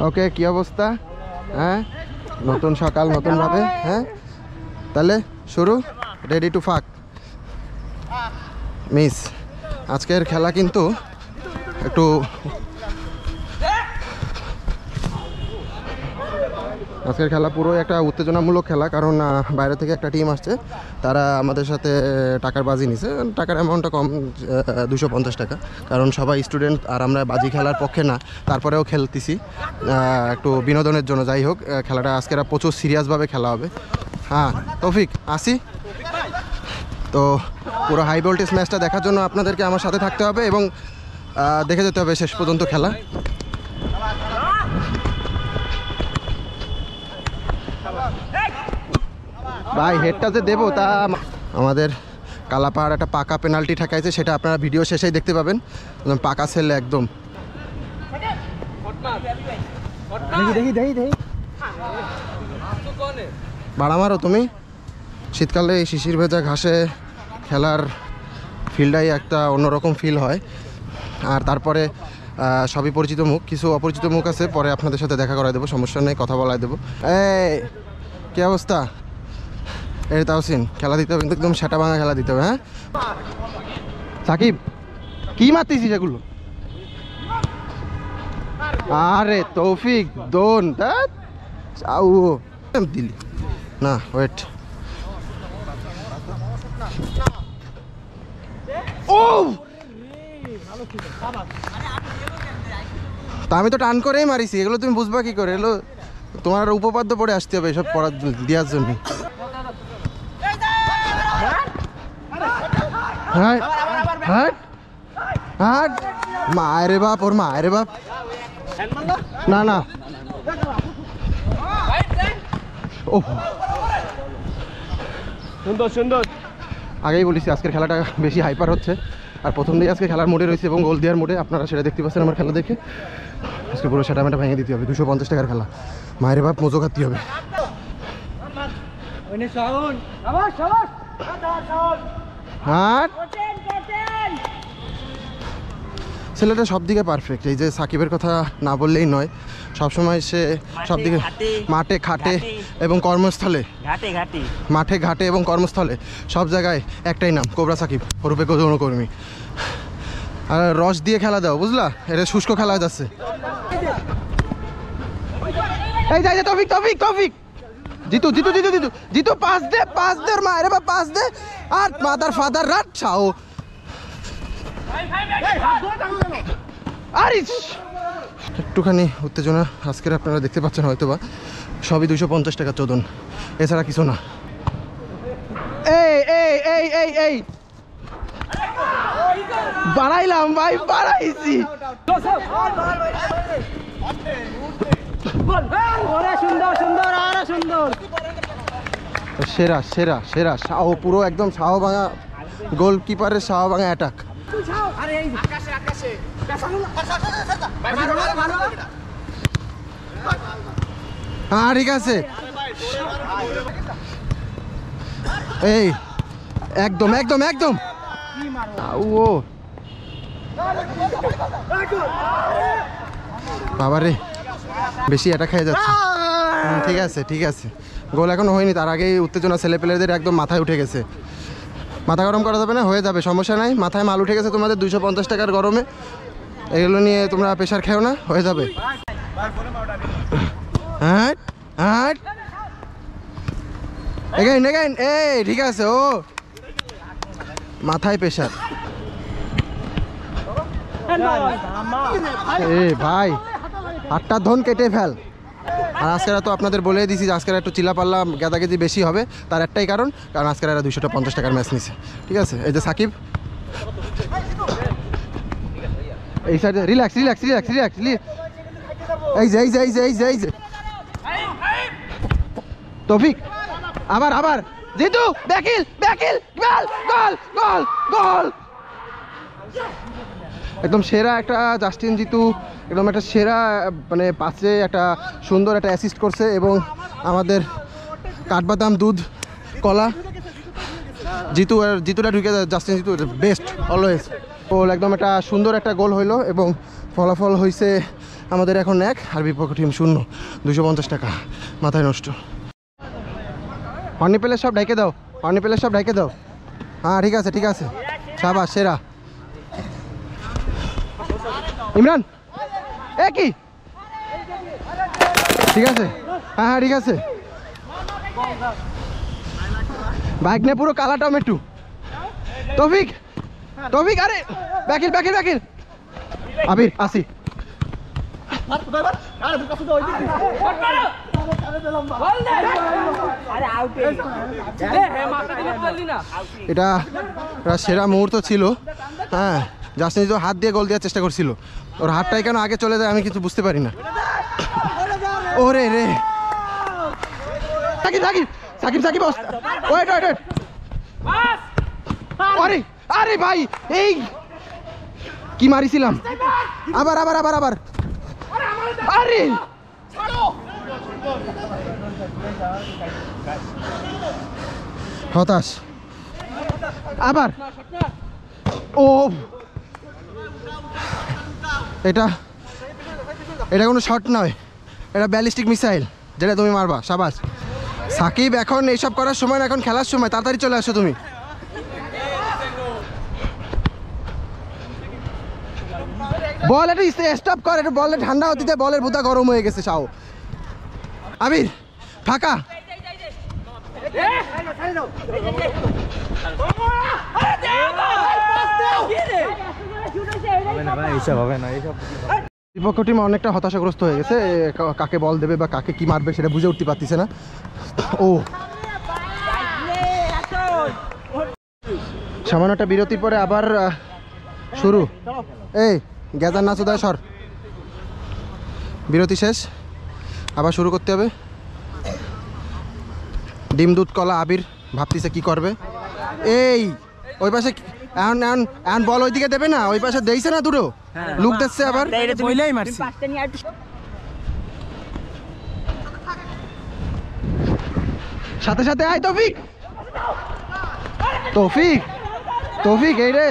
ওকে, কি অবস্থা? হ্যাঁ, নতুন সকাল নতুন ভাবে। হ্যাঁ, তাহলে শুরু। রেডি টু ফাক মিস। আজকের খেলা কিন্তু একটু পুরো একটা উত্তেজনামূলক খেলা, কারণ বাইরে থেকে একটা টিম আসছে, তারা আমাদের সাথে টাকার বাজি নিছে। টাকার অ্যামাউন্টটা কম, 250 টাকা, কারণ সবাই স্টুডেন্ট আর আমরা বাজি খেলার পক্ষে না, তারপরেও খেলতেছি একটু বিনোদনের জন্য। যাই হোক, খেলাটা আজকের প্রচুর সিরিয়াসভাবে খেলা হবে। হ্যাঁ তৌফিক, আসি তো। পুরো হাই ভোল্টেজ ম্যাচটা দেখার জন্য আপনাদেরকে আমার সাথে থাকতে হবে এবং দেখে যেতে হবে শেষ পর্যন্ত খেলা। ভাই হেডটা যে দেবো, তা আমাদের কালাপাহাড় একটা পাকা পেনাল্টি ঠেকাইছে, সেটা আপনারা ভিডিও শেষেই দেখতে পাবেন। পাকা ছেলে একদম। বাড়া মারো তুমি। শীতকালে এই শিশির ভেজা ঘাসে খেলার ফিল্ডটাই একটা অন্যরকম ফিল হয়। আর তারপরে সবই পরিচিত মুখ, কিছু অপরিচিত মুখ আছে, পরে আপনাদের সাথে দেখা করাই দেবো, সমস্যা নেই, কথা বলাই দেবো। এই কী অবস্থা? এই তাওসিন, খেলা দিতে হবে কিন্তু একদম সেটা ভাঙা খেলা দিতে হবে। হ্যাঁ সাকিব, কি মারতেছিস এগুলো? আরে তৌফিক দোন দিলি না, ওয়েট। ও তা আমি তো টান করেই মারিছি, এগুলো তুমি বুঝবা কি করে? এগুলো তোমার উপপাদ্য পড়ে আসতে হবে এসব পড়ার দেওয়ার জন্য। হ্যাঁ হ্যাঁ হ্যাঁ, মায়েরে বাপ, ওর মায়েরে বাপ। না না, ও সুন্দর সুন্দর। আগেই বলেছি আজকের খেলাটা বেশি হাইপার হচ্ছে, আর প্রথম দিকে আজকে খেলার মোডে রয়েছে এবং গোল দেওয়ার মোডে। আপনারা সেটা দেখতে পাচ্ছেন আমার খেলা দেখে। আজকে পুরো সেটা মেটা ভেঙে দিতে হবে। 250 টাকার খেলা, মায়ের বাপ মজো খাতে হবে। হ্যাঁ, ছেলেটা সব দিকে পারফেক্ট। এই যে সাকিবের কথা না বললেই নয়, সবসময় সে সব দিকে মাঠে ঘাটে এবং কর্মস্থলে, মাঠে ঘাটে এবং কর্মস্থলে সব জায়গায় একটাই নাম, কোবরা সাকিব ওরূপে যৌনকর্মী। আর রস দিয়ে খেলা দাও, বুঝলা? এটা শুষ্ক খেলা যাচ্ছে। এই যাই তৌফিক তৌফিক তৌফিক, জিতু জিতু জিতু জিতু জিতু, পাস দে মা, আরে বাবা পাস দে। আর মাদার ফাদার রাট ছাও। একটুখানি উত্তেজনা আজকের আপনারা দেখতে পাচ্ছেন হয়তো বা, সবই 250 টাকা চোদন, এছাড়া কিছু না। এই এই এই এই এই বাড়াইলাম ভাই, বাড়াইছি। সেরা সেরা সেরা শাহ, পুরো একদম শাহ ভাঙা গোলকিপারের শাহ ভাঙা অ্যাটাক। হ্যাঁ ঠিক আছে, এই একদম একদম একদম। ও বাবারে, বেশি এটা খেয়ে যাচ্ছে। ঠিক আছে ঠিক আছে, গোল এখনো হয়নি, তার আগেই উত্তেজনা ছেলেপেলেদের একদম মাথায় উঠে গেছে। মাথা গরম করা যাবে না, হয়ে যাবে, সমস্যা নাই। মাথায় মাল উঠে গেছে তোমাদের 250 টাকার গরমে, এগুলো নিয়ে তোমরা প্রেশার খেও না, হয়ে যাবে। হ্যাঁ হ্যাঁ, এগেইন এগেইন, এই ঠিক আছে। ও মাথায় প্রেশার। এ ভাই, হাতটা ধন কেটে ফেল। আর আজকেরা তো আপনাদের বলে দিয়েছি যে আজকের একটু চিলাপাল্লা গেদাগেদি বেশি হবে, তার একটাই কারণ আজকের এরা 250 টাকার ম্যাচ নিছে। ঠিক আছে, এই যে সাকিব, এই সাইডে রিল্যাক্স রিল্যাক্স রিল্যাক্স রিল্যাক্স, এই যে এই যে এই যে এই যে এই যে তৌফিক, আবার আবার জিতু, ব্যাকিল ব্যাকিল, গোল গোল গোল গোল। একদম সেরা একটা জাস্টিন জিতু, একদম একটা সেরা, মানে পাশে একটা সুন্দর একটা অ্যাসিস্ট করছে এবং আমাদের কাঠবাদাম, দুধ, কলা। জিতুটা ঢুকে জাস্টিন জিতু বেস্ট অলওয়েজ। গোল একদম একটা সুন্দর একটা গোল হইলো এবং ফলাফল হয়েছে আমাদের এখন 1 আর বিপক্ষ টিম 0, 250 টাকা মাথায় নষ্ট। হর্নি প্লেস সব ঢেকে দাও, হর্নি প্লেস সব ঢেকে দাও। হ্যাঁ ঠিক আছে ঠিক আছে, শাবাশ সেরা। ইমরান এ কি ঠিক আছে, হ্যাঁ হ্যাঁ ঠিক আছে। বাইক নিয়ে পুরো কালা টমেটো। তৌফিক তৌফিক, আরে ব্যাকিল ব্যাকিল ব্যাকিল। আবির আসি। এটা সেরা মুহূর্ত ছিল। হ্যাঁ জাস্টিন তো হাত দিয়ে গোল দেওয়ার চেষ্টা করছিল, ওর হাতটাই কেন আগে চলে যায় আমি কিছু বুঝতে পারি না। ওরে রে Shakib Shakib Shakib Shakib, wait wait wait. আরে আরে ভাই এই কি মারিছিলাম, আবার আবার আবার আবার। আরে হতাশ আবার। ও এটা এটা কোনো শট নয়, এটা ব্যালিস্টিক মিসাইল যেটা তুমি মারবা। শাবাশ সাকিব, এখন এইসব করার সময় না, এখন খেলার সময়, তাড়াতাড়ি চলে আসো তুমি। বল একটু স্টপ কর, একটু বলটা ঠান্ডা হতে দে, বলের বুতা গরম হয়ে গেছে। শাও আবির ফাঁকা। বিপক্ষ টিম অনেকটা হতাশাগ্রস্ত হয়ে গেছে, কাকে বল দেবে বা কাকে কি মারবে সেটা বুঝে উঠতে পারতেছে না। ও সামান্য একটা বিরতির পরে আবার শুরু। এই গ্যাদার না চোদায় সর, বিরতি শেষ, আবার শুরু করতে হবে। ডিম দুধ কলা। আবির ভাবতেছে কি করবে। এই ওই পাশে এখন বল ওইদিকে দেবে না, ওই পাশে দেইছে না, দুটো লুক দিচ্ছে আবার। সাথে সাথে আয় তৌফিক তৌফিক তৌফিক, এই রে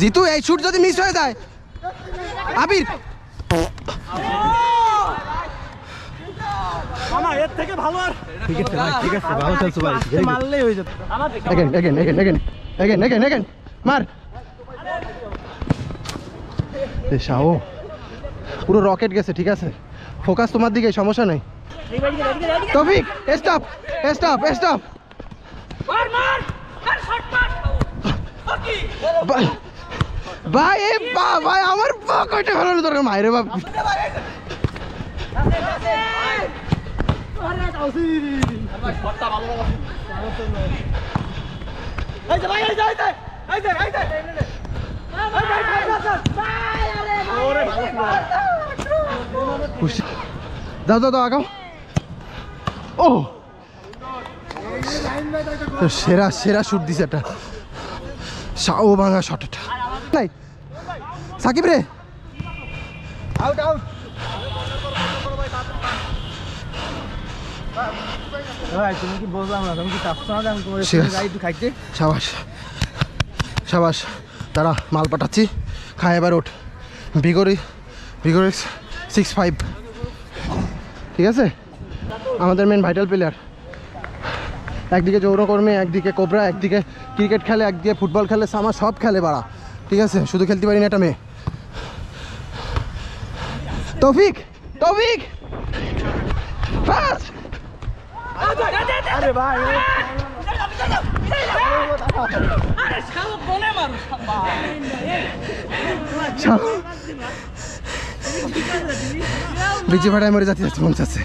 জিতু, এই শুট যদি মিস হয়ে যায়। আবির মার। পুরো রকেট গেছে, ঠিক আছে ফোকাস তোমার দিকে, সমস্যা নেই। তৌফিক স্টপ স্টপ স্টপ। ভাই ভাই আমার কয়টা ভালো দরকার মায়ের বাপ। যাও যাও যাও আগাও। ও সেরা সেরা শুট দিছে একটা, সাও ভাঙা শট এটা। নাই সাকিব রে, আউট আউট। তুমি কি বললাম না, তুমি কি খাইতে। সাবাস সাবাস, তারা মাল পাঠাচ্ছি, খায় এবার ওঠ। ভিগোরিক্স 6-5, ঠিক আছে। আমাদের মেন ভাইটাল প্লেয়ার, একদিকে যৌনকর্মী, একদিকে কোবরা, একদিকে ক্রিকেট খেলে, একদিকে ফুটবল খেলে, আমার সব খেলে বাড়া, ঠিক আছে। শুধু খেলতে পারি না এটা মেয়ে। তৌফিক তৌফিক বিচি ভাড়ায় মরে যাচ্ছে মন চাচ্ছে।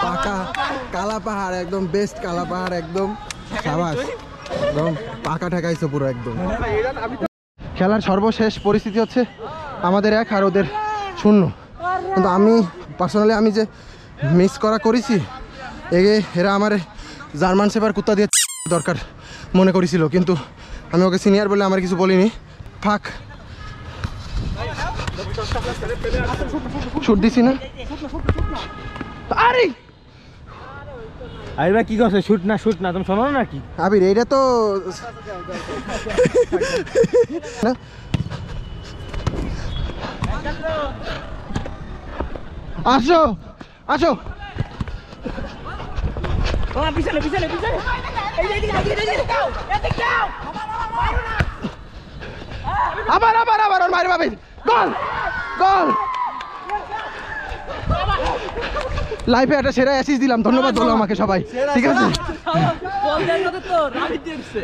পাকা কালা পাহাড়, একদম বেস্ট কালা পাহাড়, একদম সাবাস, একদম পাকা ঠেকাইছো পুরো একদম। খেলার সর্বশেষ পরিস্থিতি হচ্ছে আমাদের 1 আর ওদের 0। কিন্তু আমি পার্সোনালি আমি যে মিস করেছি এরা আমার জার্মান শেপার কুত্তা দিয়ে দরকার মনে করেছিল, কিন্তু আমি ওকে সিনিয়র বলে আমার কিছু বলিনি। ফাক শুট দিছি না। আরে আরে ভাই কি করছে? শুট না তুমি শোনো না কি আবির এইটা তো আসো আসো পিছনে পিছনে পিছনে আবার আবার আবার ওর মারি বাবির গোল গোল। লাইফে একটা সেরা অ্যাসিস্ট দিলাম, ধন্যবাদ বলো আমাকে সবাই, ঠিক আছে?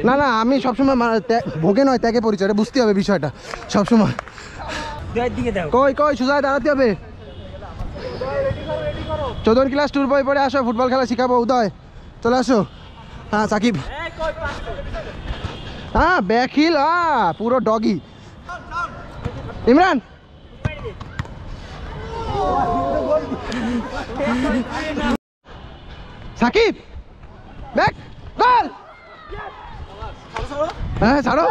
না না আমি সবসময় ভোগে নয় ত্যাগে পরিচয়, এটা বুঝতে হবে বিষয়টা সবসময়। কই কই সুজায় দাঁড়াতে হবে। 14 ক্লাস ট্যুর বই পড়ে আসো, ফুটবল খেলা শিখাবো। উদয় চলে আসো। হ্যাঁ সাকিব, হ্যাঁ ব্যাকহিল, পুরো ডগি। ইমরান সাকিব ব্যাক গোল। হ্যাঁ ছাড়ো,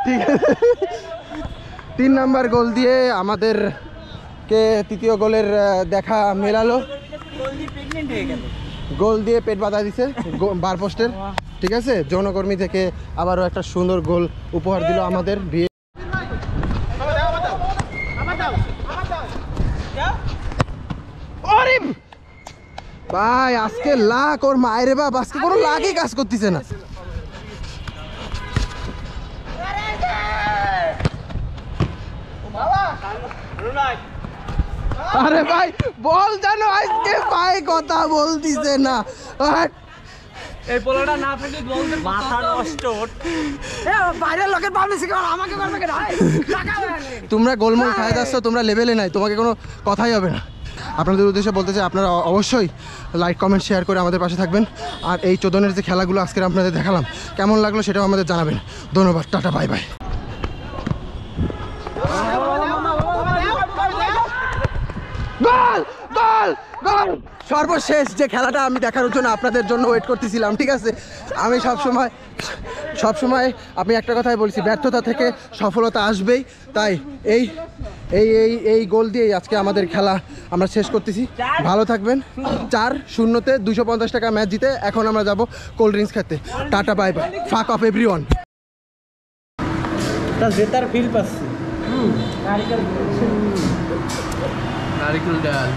ঠিক আছে। 3 নাম্বার গোল দিয়ে আমাদেরকে তৃতীয় গোলের দেখা মেলালো। গোল দিয়ে পেট বাঁধা দিছে বার পোস্টের, ঠিক আছে। যৌনকর্মী থেকে আবারও একটা সুন্দর গোল উপহার দিল আমাদের। বিয়ে ভাই আজকে লাখ ওর মায়ের বাপ, আজকে কোনো লাগই কাজ করতেছে না। আরে ভাই বল জানো আজকে ভাই কথা বলতিছে না। এই পোলাটা না থাকলে বলতে মাথা নষ্ট। বাইরের লোকের পাবলিসি করে আমাকে করবে কেন? তোমরা গোলমোল খায় যাচ্ছ, তোমরা লেভেলে নাই, তোমাকে কোনো কথাই হবে না। আপনাদের উদ্দেশ্যে বলতে চাই আপনারা অবশ্যই লাইক কমেন্ট শেয়ার করে আমাদের পাশে থাকবেন। আর এই চোদনের যে খেলাগুলো আজকে আপনাদের দেখালাম কেমন লাগলো সেটাও আমাদের জানাবেন। ধন্যবাদ, টাটা, বাই বাই। গোল গোল গোল। সর্বশেষ যে খেলাটা আমি দেখার জন্য আপনাদের জন্য ওয়েট করতেছিলাম, ঠিক আছে। আমি সবসময় আমি একটা কথাই বলছি, ব্যর্থতা থেকে সফলতা আসবেই। তাই এই এই এই এই গোল দিয়েই আজকে আমাদের খেলা আমরা শেষ করতেছি। ভালো থাকবেন। 4-0-তে 250 টাকা ম্যাচ জিতে এখন আমরা যাব কোল্ড ড্রিঙ্কস খেতে। টাটা বাই বাই, ফাক অফ এভরিওয়ান। জেতার ফিল পাচ্ছি। নারিকেল ডাল।